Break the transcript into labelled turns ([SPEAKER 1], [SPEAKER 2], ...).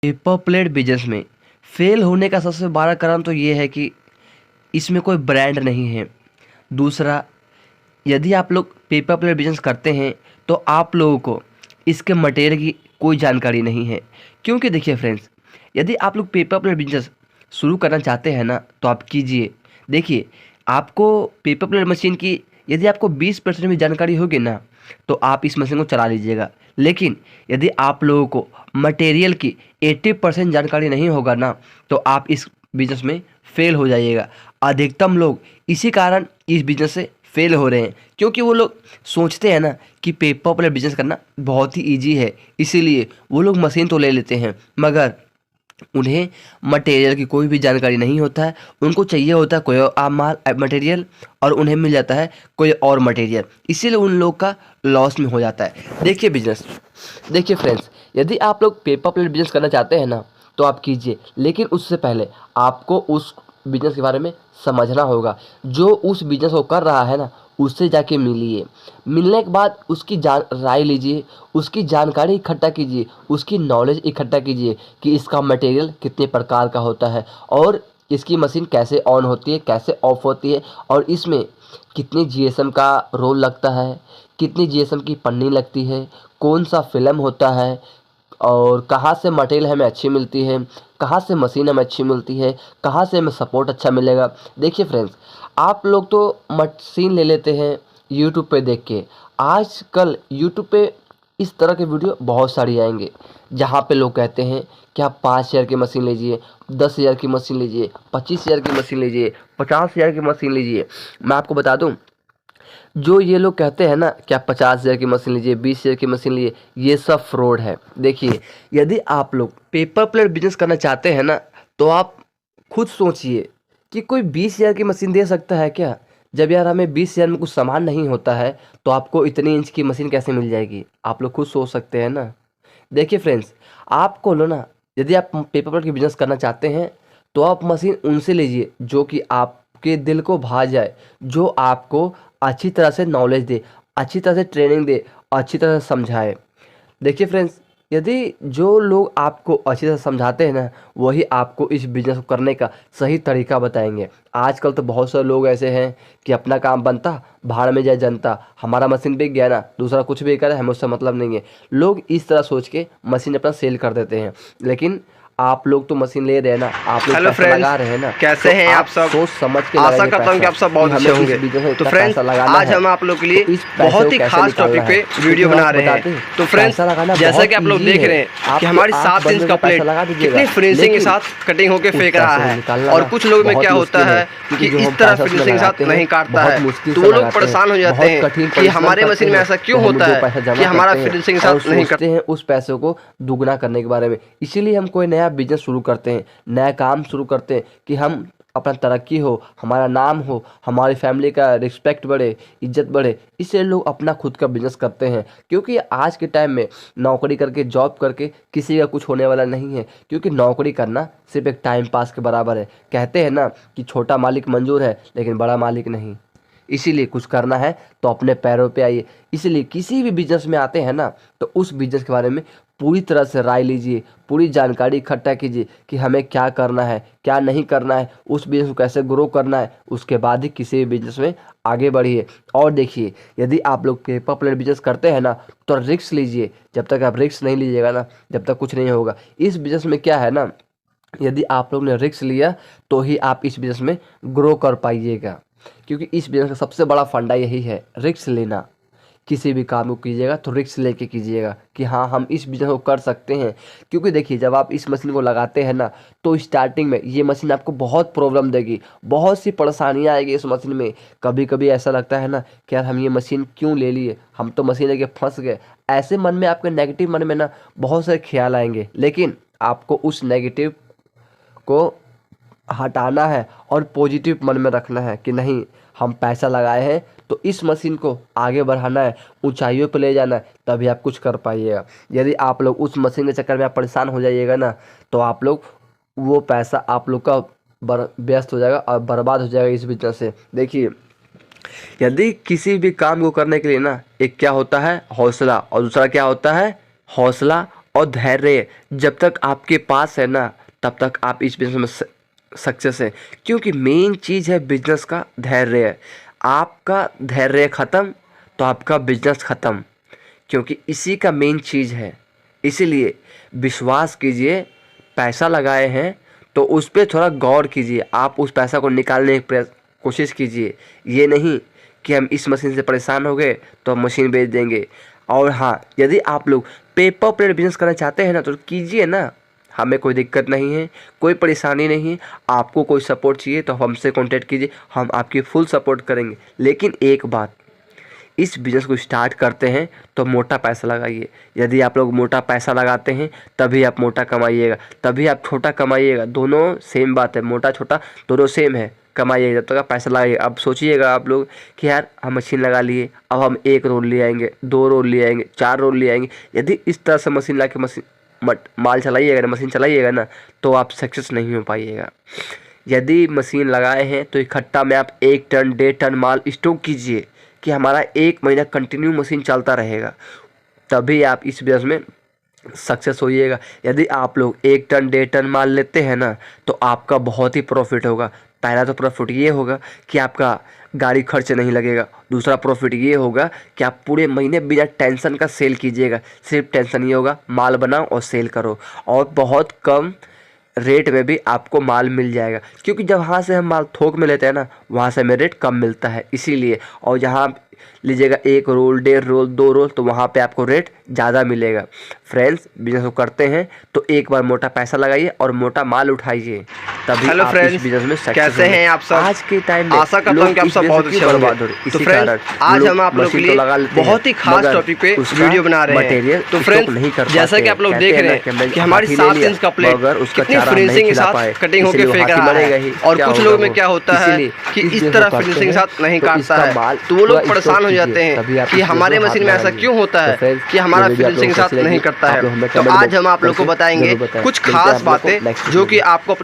[SPEAKER 1] Paper plate business में fail होने का सबसे बड़ा कारण तो ये है कि इसमें कोई ब्रांड नहीं है। दूसरा, यदि आप लोग पेपर प्लेट बिजनेस करते हैं तो आप लोगों को इसके मटेरियल की कोई जानकारी नहीं है। क्योंकि देखिए फ्रेंड्स, यदि आप लोग पेपर प्लेट बिजनेस शुरू करना चाहते हैं ना तो आप कीजिए। देखिए, आपको पेपर प्लेट मशीन की यदि आपको 20% भी जानकारी होगी ना तो आप इस मशीन को चला लीजिएगा। लेकिन यदि आप लोगों को मटेरियल की 80% जानकारी नहीं होगा ना तो आप इस बिजनेस में फेल हो जाइएगा। अधिकतम लोग इसी कारण इस बिजनेस से फेल हो रहे हैं, क्योंकि वो लोग सोचते हैं ना कि पेपर प्लेट बिजनेस करना बहुत ही ईजी है, इसीलिए वो लोग मशीन तो ले लेते हैं, मगर उन्हें मटेरियल की कोई भी जानकारी नहीं होता है। उनको चाहिए होता है कोई और माल मटेरियल और उन्हें मिल जाता है कोई और मटेरियल, इसीलिए उन लोग का लॉस में हो जाता है। देखिए फ्रेंड्स, यदि आप लोग पेपर प्लेट बिजनेस करना चाहते हैं ना तो आप कीजिए, लेकिन उससे पहले आपको उस बिजनेस के बारे में समझना होगा। जो उस बिजनेस को कर रहा है ना उससे जाके मिलिए। मिलने के बाद उसकी राय लीजिए, उसकी जानकारी इकट्ठा कीजिए, उसकी नॉलेज इकट्ठा कीजिए कि इसका मटेरियल कितने प्रकार का होता है और इसकी मशीन कैसे ऑन होती है, कैसे ऑफ होती है, और इसमें कितनी जीएसएम का रोल लगता है, कितनी जीएसएम की पन्नी लगती है, कौन सा फिल्म होता है, और कहाँ से मटेरियल हमें अच्छी मिलती है, कहाँ से मशीन हमें अच्छी मिलती है, कहाँ से हमें सपोर्ट अच्छा मिलेगा। देखिए फ्रेंड्स, आप लोग तो मशीन ले लेते हैं यूट्यूब पे देख के। आजकल यूट्यूब पे इस तरह के वीडियो बहुत सारी आएंगे जहाँ पे लोग कहते हैं कि आप 5,000 की मशीन लीजिए, 10,000 की मशीन लीजिए, 25,000 की मशीन लीजिए, 50,000 की मशीन लीजिए। मैं आपको बता दूं, जो ये लोग कहते हैं ना कि आप 50,000 की मशीन लीजिए, 20,000 की मशीन लीजिए, ये सब फ्रॉड है। देखिए, यदि आप लोग पेपर प्लेट बिजनेस करना चाहते हैं ना तो आप खुद सोचिए कि कोई 20,000 की मशीन दे सकता है क्या? जब यार हमें 20,000 में कुछ सामान नहीं होता है तो आपको इतनी इंच की मशीन कैसे मिल जाएगी? आप लोग खुद सोच सकते हैं ना। देखिए फ्रेंड्स, आपको लो ना, यदि आप पेपर प्लेट की बिजनेस करना चाहते हैं तो आप मशीन उनसे लीजिए जो कि आपके दिल को भा जाए, जो आपको अच्छी तरह से नॉलेज दे, अच्छी तरह से ट्रेनिंग दे, अच्छी तरह से समझाए। देखिए फ्रेंड्स, यदि जो लोग आपको अच्छी तरह समझाते हैं ना वही आपको इस बिजनेस को करने का सही तरीका बताएंगे। आजकल तो बहुत सारे लोग ऐसे हैं कि अपना काम बनता भाड़ में जाए जनता, हमारा मशीन बिक गया ना, दूसरा कुछ भी करे हमें उससे मतलब नहीं है। लोग इस तरह सोच के मशीन अपना सेल कर देते हैं, लेकिन आप लोग तो मशीन ले रहे हैं ना, आप लोग
[SPEAKER 2] हेलो
[SPEAKER 1] पैसा लगा
[SPEAKER 2] फ्रेंड्स,
[SPEAKER 1] रहे हैं ना,
[SPEAKER 2] कैसे
[SPEAKER 1] तो
[SPEAKER 2] हैं आप सब।
[SPEAKER 1] सोच समझ के
[SPEAKER 2] आशा
[SPEAKER 1] लगाइए
[SPEAKER 2] करता हूं कि
[SPEAKER 1] पैसा
[SPEAKER 2] आप सब
[SPEAKER 1] कि
[SPEAKER 2] बहुत अच्छे
[SPEAKER 1] हमें
[SPEAKER 2] होंगे।
[SPEAKER 1] इस बिजनेस में
[SPEAKER 2] तो
[SPEAKER 1] इतना
[SPEAKER 2] फ्रेंड्स,
[SPEAKER 1] पैसा लगाना
[SPEAKER 2] आज
[SPEAKER 1] है,
[SPEAKER 2] हम आप लोग के
[SPEAKER 1] तो
[SPEAKER 2] लिए
[SPEAKER 1] इस पैसे
[SPEAKER 2] बहुत
[SPEAKER 1] को
[SPEAKER 2] ही
[SPEAKER 1] कैसे
[SPEAKER 2] खास
[SPEAKER 1] निकालना
[SPEAKER 2] टॉपिक पे
[SPEAKER 1] है। क्योंकि
[SPEAKER 2] वीडियो
[SPEAKER 1] हम
[SPEAKER 2] बना
[SPEAKER 1] आपको
[SPEAKER 2] रहे हैं।
[SPEAKER 1] बताते हैं
[SPEAKER 2] तो फ्रेंड्स,
[SPEAKER 1] पैसा लगाना
[SPEAKER 2] जैसा
[SPEAKER 1] बहुत
[SPEAKER 2] कि आप लोग
[SPEAKER 1] ईजी
[SPEAKER 2] देख
[SPEAKER 1] है।
[SPEAKER 2] रहे हैं
[SPEAKER 1] आप
[SPEAKER 2] कि
[SPEAKER 1] तो
[SPEAKER 2] हमारी
[SPEAKER 1] 8
[SPEAKER 2] 7 इंच
[SPEAKER 1] बंदों
[SPEAKER 2] का
[SPEAKER 1] का पैसा
[SPEAKER 2] प्लेट
[SPEAKER 1] लगा दीजिएगा,
[SPEAKER 2] कितनी फिनिशिंग के
[SPEAKER 1] लेकिन
[SPEAKER 2] साथ कटिंग होकर
[SPEAKER 1] उस
[SPEAKER 2] फेंक रहा
[SPEAKER 1] पैसे को
[SPEAKER 2] है,
[SPEAKER 1] निकालना
[SPEAKER 2] और
[SPEAKER 1] ना
[SPEAKER 2] कुछ लोगों में क्या
[SPEAKER 1] बहुत
[SPEAKER 2] होता
[SPEAKER 1] मुश्किल है।
[SPEAKER 2] है
[SPEAKER 1] क्योंकि
[SPEAKER 2] कि
[SPEAKER 1] जो
[SPEAKER 2] इस
[SPEAKER 1] हम
[SPEAKER 2] तरह
[SPEAKER 1] पैसा उसमें
[SPEAKER 2] फिनिशिंग के
[SPEAKER 1] लगाते
[SPEAKER 2] साथ
[SPEAKER 1] हैं
[SPEAKER 2] नहीं काटता
[SPEAKER 1] बहुत
[SPEAKER 2] है,
[SPEAKER 1] मुश्किल
[SPEAKER 2] तो
[SPEAKER 1] से
[SPEAKER 2] वो लोग
[SPEAKER 1] लगाते हैं,
[SPEAKER 2] परेशान हो जाते
[SPEAKER 1] बहुत
[SPEAKER 2] हैं
[SPEAKER 1] कठिन
[SPEAKER 2] कि
[SPEAKER 1] परिश्रम
[SPEAKER 2] हमारे
[SPEAKER 1] करते
[SPEAKER 2] मशीन में
[SPEAKER 1] हैं।
[SPEAKER 2] ऐसा
[SPEAKER 1] तो
[SPEAKER 2] क्यों
[SPEAKER 1] हम
[SPEAKER 2] होता
[SPEAKER 1] जो
[SPEAKER 2] है
[SPEAKER 1] पैसा
[SPEAKER 2] कि
[SPEAKER 1] जमा
[SPEAKER 2] हमारा
[SPEAKER 1] करते हैं
[SPEAKER 2] फिनिशिंग के
[SPEAKER 1] और
[SPEAKER 2] साथ नहीं करता।
[SPEAKER 1] सोचते हैं उस पैसे को दुगना करने के बारे में, इसीलिए हम कोई नया बिजनेस शुरू करते हैं, नया काम शुरू करते हैं कि हम अपना तरक्की हो, हमारा नाम हो, हमारी फैमिली का रिस्पेक्ट बढ़े, इज्जत बढ़े, इसलिए लोग अपना खुद का बिजनेस करते हैं। क्योंकि आज के टाइम में नौकरी करके, जॉब करके किसी का कुछ होने वाला नहीं है, क्योंकि नौकरी करना सिर्फ एक टाइम पास के बराबर है। कहते हैं ना कि छोटा मालिक मंजूर है लेकिन बड़ा मालिक नहीं। इसीलिए कुछ करना है तो अपने पैरों पे आइए। इसलिए किसी भी बिजनेस में आते हैं ना तो उस बिजनेस के बारे में पूरी तरह से राय लीजिए, पूरी जानकारी इकट्ठा कीजिए कि हमें क्या करना है, क्या नहीं करना है, उस बिजनेस को कैसे ग्रो करना है, उसके बाद ही किसी भी बिजनेस में आगे बढ़िए। और देखिए, यदि आप लोग पेपर प्लेट बिजनेस करते हैं ना तो रिस्क लीजिए। जब तक आप रिस्क नहीं लीजिएगा ना जब तक कुछ नहीं होगा। इस बिजनेस में क्या है ना, यदि आप लोग ने रिस्क लिया तो ही आप इस बिजनेस में ग्रो कर पाइएगा। क्योंकि इस बिजनेस का सबसे बड़ा फंडा यही है, रिस्क लेना। किसी भी काम को कीजिएगा तो रिस्क लेके कीजिएगा कि हाँ हम इस बिजनेस को कर सकते हैं। क्योंकि देखिए, जब आप इस मशीन को लगाते हैं ना तो स्टार्टिंग में ये मशीन आपको बहुत प्रॉब्लम देगी, बहुत सी परेशानियाँ आएगी इस मशीन में। कभी कभी ऐसा लगता है ना कि यार हम ये मशीन क्यों ले लिए, हम तो मशीन लेके फंस गए। ऐसे मन में, आपके नेगेटिव मन में ना बहुत सारे ख्याल आएंगे, लेकिन आपको उस नेगेटिव को हटाना है और पॉजिटिव मन में रखना है कि नहीं, हम पैसा लगाए हैं तो इस मशीन को आगे बढ़ाना है, ऊंचाइयों पर ले जाना है, तभी आप कुछ कर पाइएगा। यदि आप लोग उस मशीन के चक्कर में आप परेशान हो जाइएगा ना तो आप लोग, वो पैसा आप लोग का व्यस्त हो जाएगा और बर्बाद हो जाएगा इस बिजनेस से। देखिए, यदि किसी भी काम को करने के लिए ना एक क्या होता है, हौसला, और दूसरा क्या होता है, हौसला और धैर्य जब तक आपके पास है ना, तब तक आप इस बिजनेस में सक्सेस है। क्योंकि मेन चीज़ है बिजनेस का धैर्य। आपका धैर्य ख़त्म तो आपका बिजनेस ख़त्म, क्योंकि इसी का मेन चीज़ है। इसीलिए विश्वास कीजिए, पैसा लगाए हैं तो उस पर थोड़ा गौर कीजिए, आप उस पैसा को निकालने की कोशिश कीजिए। ये नहीं कि हम इस मशीन से परेशान हो गए तो हम मशीन बेच देंगे। और हाँ, यदि आप लोग पेपर प्लेट बिजनेस करना चाहते हैं ना तो कीजिए ना, हमें कोई दिक्कत नहीं है, कोई परेशानी नहीं है। आपको कोई सपोर्ट चाहिए तो हमसे कांटेक्ट कीजिए, हम आपकी फुल सपोर्ट करेंगे। लेकिन एक बात, इस बिज़नेस को स्टार्ट करते हैं तो मोटा पैसा लगाइए। यदि आप लोग मोटा पैसा लगाते हैं तभी आप मोटा कमाइएगा, तभी आप छोटा कमाइएगा। दोनों सेम बात है, मोटा छोटा दोनों सेम है। कमाइएगा जब तक आप पैसा लगाइए। अब सोचिएगा आप लोग कि यार हम मशीन लगा लिए, अब हम 1 रोल ले आएंगे, 2 रोल ले आएंगे, 4 रोल ले आएंगे। यदि इस तरह से मशीन ला के माल चलाइएगा ना, मशीन चलाइएगा ना, तो आप सक्सेस नहीं हो पाइएगा। यदि मशीन लगाए हैं तो इकट्ठा में आप 1 टन 1.5 टन माल स्टॉक कीजिए कि हमारा 1 महीना कंटिन्यू मशीन चलता रहेगा, तभी आप इस बिजनेस में सक्सेस होइएगा। यदि आप लोग 1 टन 1.5 टन माल लेते हैं ना तो आपका बहुत ही प्रॉफिट होगा। पहला तो प्रॉफिट ये होगा कि आपका गाड़ी खर्च नहीं लगेगा। दूसरा प्रॉफिट ये होगा कि आप पूरे महीने बिना टेंशन का सेल कीजिएगा। सिर्फ टेंशन ये होगा, माल बनाओ और सेल करो, और बहुत कम रेट में भी आपको माल मिल जाएगा। क्योंकि जब वहाँ से हम माल थोक में लेते हैं ना, वहाँ से हमें रेट कम मिलता है इसीलिए। और जहाँ लीजिएगा 1 रोल 1.5 रोल 2 रोल तो वहाँ पे आपको रेट ज़्यादा मिलेगा। फ्रेंड्स, बिजनेस को करते हैं तो एक बार मोटा पैसा लगाइए और मोटा माल उठाइए, तभी
[SPEAKER 2] हेलो
[SPEAKER 1] आप
[SPEAKER 2] फ्रेंड्स,
[SPEAKER 1] इस बिजनेस में सक्सेस
[SPEAKER 2] कैसे हैं आप सब?
[SPEAKER 1] आज के टाइम में
[SPEAKER 2] आशा करता हूं कि आप सब बहुत अच्छे होंगे। तो फ्रेंड्स, आज हम आप लोगों के लिए बहुत ही खास टॉपिक पे वीडियो बना रहे हैं। तो फ्रेंड्स, जैसा कि आप लोग देख रहे हैं कि हमारी 7 इंच का प्लेट कितनी फिनिशिंग के साथ कटिंग होकर फेंक रहा है, और कुछ लोग में क्या होता है कि इस तरह फिनिशिंग के साथ नहीं काटता है, तो वो लोग परेशान हो जाते हैं कि हमारे मशीन में ऐसा क्यों होता है कि हमारा फिनिशिंग के साथ नहीं करता है। तो आज हम आप लोग को बताएंगे कुछ खास बातें जो कि आपको